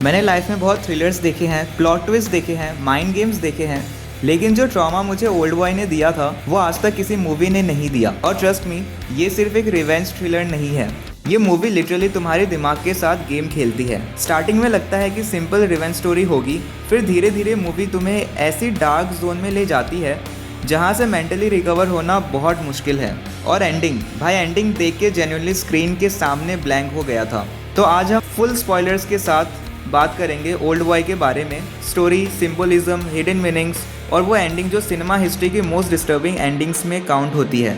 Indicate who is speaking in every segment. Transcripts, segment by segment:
Speaker 1: मैंने लाइफ में बहुत थ्रिलर्स देखे हैं, प्लॉट ट्विस्ट देखे हैं, माइंड गेम्स देखे हैं, लेकिन जो ट्रॉमा मुझे ओल्ड बॉय ने दिया था वो आज तक किसी मूवी ने नहीं दिया। और ट्रस्ट मी, ये सिर्फ एक रिवेंज थ्रिलर नहीं है, ये मूवी लिटरली तुम्हारे दिमाग के साथ गेम खेलती है। स्टार्टिंग में लगता है कि सिंपल रिवेंज स्टोरी होगी, फिर धीरे धीरे मूवी तुम्हें ऐसी डार्क जोन में ले जाती है जहाँ से मेंटली रिकवर होना बहुत मुश्किल है। और एंडिंग, भाई एंडिंग देख के जेन्युइनली स्क्रीन के सामने ब्लैंक हो गया था। तो आज हम फुल स्पॉयलर्स के साथ बात करेंगे ओल्ड बॉय के बारे में, स्टोरी, सिंबलिज्म, हिडन मीनिंग्स और वो एंडिंग जो सिनेमा हिस्ट्री की मोस्ट डिस्टर्बिंग एंडिंग्स में काउंट होती है।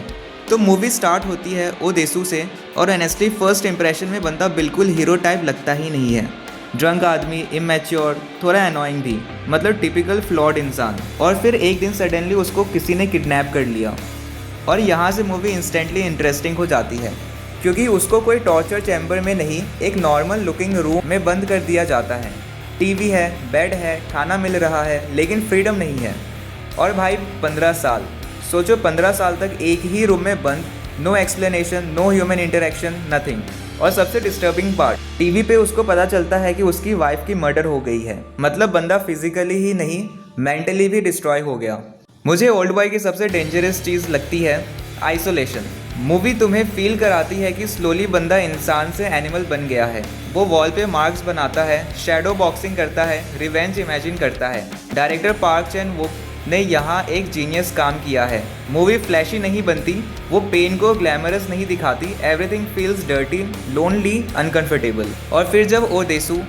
Speaker 1: तो मूवी स्टार्ट होती है ओ देसू से, और ऑनेस्टली फर्स्ट इंप्रेशन में बंदा बिल्कुल हीरो टाइप लगता ही नहीं है। ड्रंक आदमी, इमेच्योर, थोड़ा एनोइंग भी, मतलब टिपिकल फ्लॉड इंसान। और फिर एक दिन सडनली उसको किसी ने किडनैप कर लिया, और यहाँ से मूवी इंस्टेंटली इंटरेस्टिंग हो जाती है, क्योंकि उसको कोई टॉर्चर चैम्बर में नहीं, एक नॉर्मल लुकिंग रूम में बंद कर दिया जाता है। टीवी है, बेड है, खाना मिल रहा है, लेकिन फ्रीडम नहीं है। और भाई 15 साल, सोचो 15 साल तक एक ही रूम में बंद, no explanation, no human interaction, nothing. और सबसे डिस्टर्बिंग पार्ट, टीवी पे उसको पता चलता है कि उसकी वाइफ की मर्डर हो गई है। मतलब बंदा फिजिकली ही नहीं, मेंटली भी डिस्ट्रॉय हो गया। मुझे ओल्ड बॉय की सबसे डेंजरस चीज़ लगती है आइसोलेशन। मूवी तुम्हें फील कराती है कि स्लोली बंदा इंसान से एनिमल बन गया है। वो वॉल पे मार्क्स बनाता है, शैडो बॉक्सिंग करता है, रिवेंज इमेजिन करता है। डायरेक्टर पार्क चैन वुक ने यहाँ एक जीनियस काम किया है। मूवी फ्लैशी नहीं बनती, वो पेन को ग्लैमरस नहीं दिखाती, everything feels dirty, lonely, uncomfortable. और फिर जब ओ देसू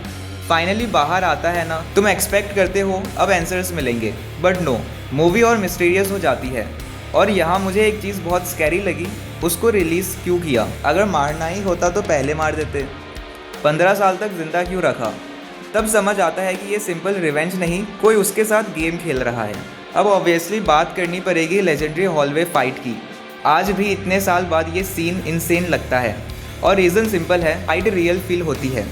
Speaker 1: फाइनली बाहर आता है ना, तुम एक्सपेक्ट करते हो अब आंसर्स मिलेंगे, बट नो, मूवी और मिस्टीरियस हो जाती है। और यहाँ मुझे एक चीज़ बहुत स्कैरी लगी, उसको रिलीज़ क्यों किया? अगर मारना ही होता तो पहले मार देते, 15 साल तक जिंदा क्यों रखा? तब समझ आता है कि ये सिंपल रिवेंज नहीं, कोई उसके साथ गेम खेल रहा है। अब ऑब्वियसली बात करनी पड़ेगी लेजेंडरी हॉलवे फाइट की। आज भी इतने साल बाद ये सीन इनसेन लगता है, और रीज़न सिंपल है, फाइट रियल फील होती है।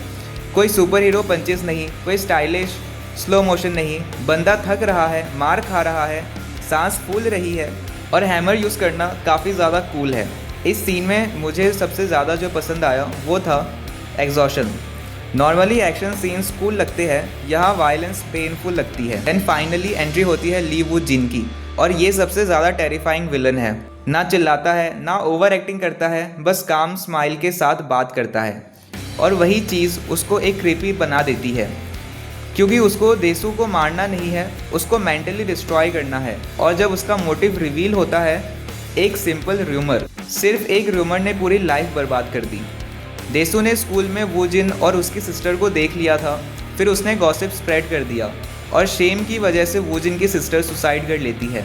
Speaker 1: कोई सुपर हीरो पंचेस नहीं, कोई स्टाइलिश स्लो मोशन नहीं, बंदा थक रहा है, मार खा रहा है, सांस फूल रही है, और हैमर यूज़ करना काफ़ी ज़्यादा कूल है। इस सीन में मुझे सबसे ज़्यादा जो पसंद आया वो था exhaustion. Normally action scenes cool लगते हैं, यहाँ वायलेंस पेनफुल लगती है। एंड फाइनली एंट्री होती है ली वू जिन की, और ये सबसे ज़्यादा टेरिफाइंग विलन है। ना चिल्लाता है, ना ओवर एक्टिंग करता है, बस काम स्माइल के साथ बात करता है। और वही चीज़ उसको एक क्रीपी बना देती है, क्योंकि उसको देसू को मारना नहीं है, उसको मेंटली डिस्ट्रॉय करना है। और जब उसका मोटिव रिवील होता है, एक सिंपल र्यूमर, सिर्फ एक र्यूमर ने पूरी लाइफ बर्बाद कर दी। देसू ने स्कूल में वो जिन और उसकी सिस्टर को देख लिया था, फिर उसने गॉसिप स्प्रेड कर दिया, और शेम की वजह से वो जिन की सिस्टर सुसाइड कर लेती है।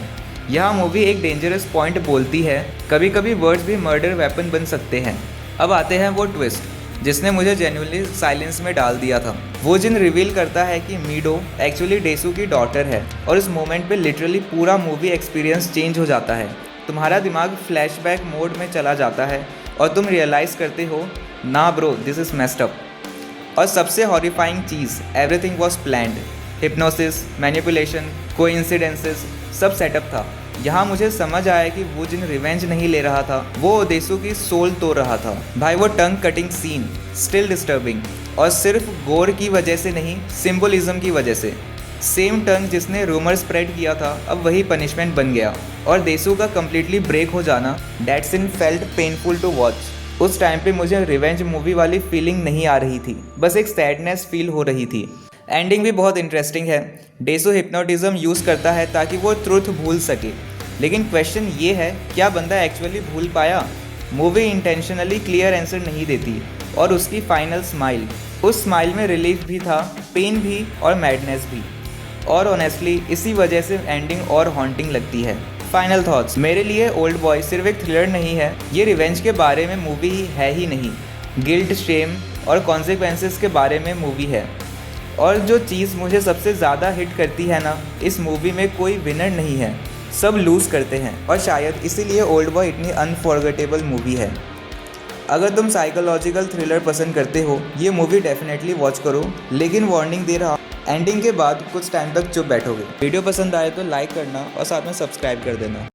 Speaker 1: यह मूवी एक डेंजरस पॉइंट बोलती है, कभी कभी वर्ड्स भी मर्डर वेपन बन सकते हैं। अब आते हैं वो ट्विस्ट जिसने मुझे जेन्युइनली साइलेंस में डाल दिया था। वो जिन रिवील करता है कि मीडो एक्चुअली देसू की डॉटर है, और इस मोमेंट पे लिटरली पूरा मूवी एक्सपीरियंस चेंज हो जाता है। तुम्हारा दिमाग फ्लैशबैक मोड में चला जाता है, और तुम रियलाइज़ करते हो, ना bro, this is messed up. और सबसे horrifying cheese, everything was planned. Hypnosis, manipulation, coincidences, सब सेटअप था। यहाँ मुझे समझ आया कि वो जिन रिवेंज नहीं ले रहा था, वो देसू की सोल तोड़ रहा था। भाई वो टंग कटिंग सीन स्टिल डिस्टर्बिंग, और सिर्फ गोर की वजह से नहीं, सिंबलिज्म की वजह से। सेम टंग जिसने रूमर स्प्रेड किया था, अब वही पनिशमेंट बन गया। और देसू का कम्प्लीटली ब्रेक हो जाना, that scene felt painful to watch. उस टाइम पे मुझे रिवेंज मूवी वाली फीलिंग नहीं आ रही थी, बस एक सैडनेस फील हो रही थी। एंडिंग भी बहुत इंटरेस्टिंग है। देसू हिप्नोटिज्म यूज़ करता है ताकि वो ट्रुथ भूल सके, लेकिन क्वेश्चन ये है, क्या बंदा एक्चुअली भूल पाया? मूवी इंटेंशनली क्लियर आंसर नहीं देती। और उसकी फाइनल स्माइल, उस स्माइल में रिलीफ भी था, पेन भी, और मैडनेस भी। और ऑनेस्टली इसी वजह से एंडिंग और हॉन्टिंग लगती है। फाइनल थॉट्स, मेरे लिए ओल्ड बॉय सिर्फ एक थ्रिलर नहीं है, ये रिवेंज के बारे में मूवी है ही नहीं, गिल्ट, शेम और कॉन्सिक्वेंसेस के बारे में मूवी है। और जो चीज़ मुझे सबसे ज़्यादा हिट करती है ना, इस मूवी में कोई विनर नहीं है, सब लूज़ करते हैं। और शायद इसीलिए ओल्ड बॉय इतनी अनफॉरगेटेबल मूवी है। अगर तुम साइकोलॉजिकल थ्रिलर पसंद करते हो, ये मूवी डेफिनेटली वॉच करो, लेकिन वार्निंग दे रहा, एंडिंग के बाद कुछ टाइम तक चुप बैठोगे। वीडियो पसंद आए तो लाइक करना, और साथ में सब्सक्राइब कर देना।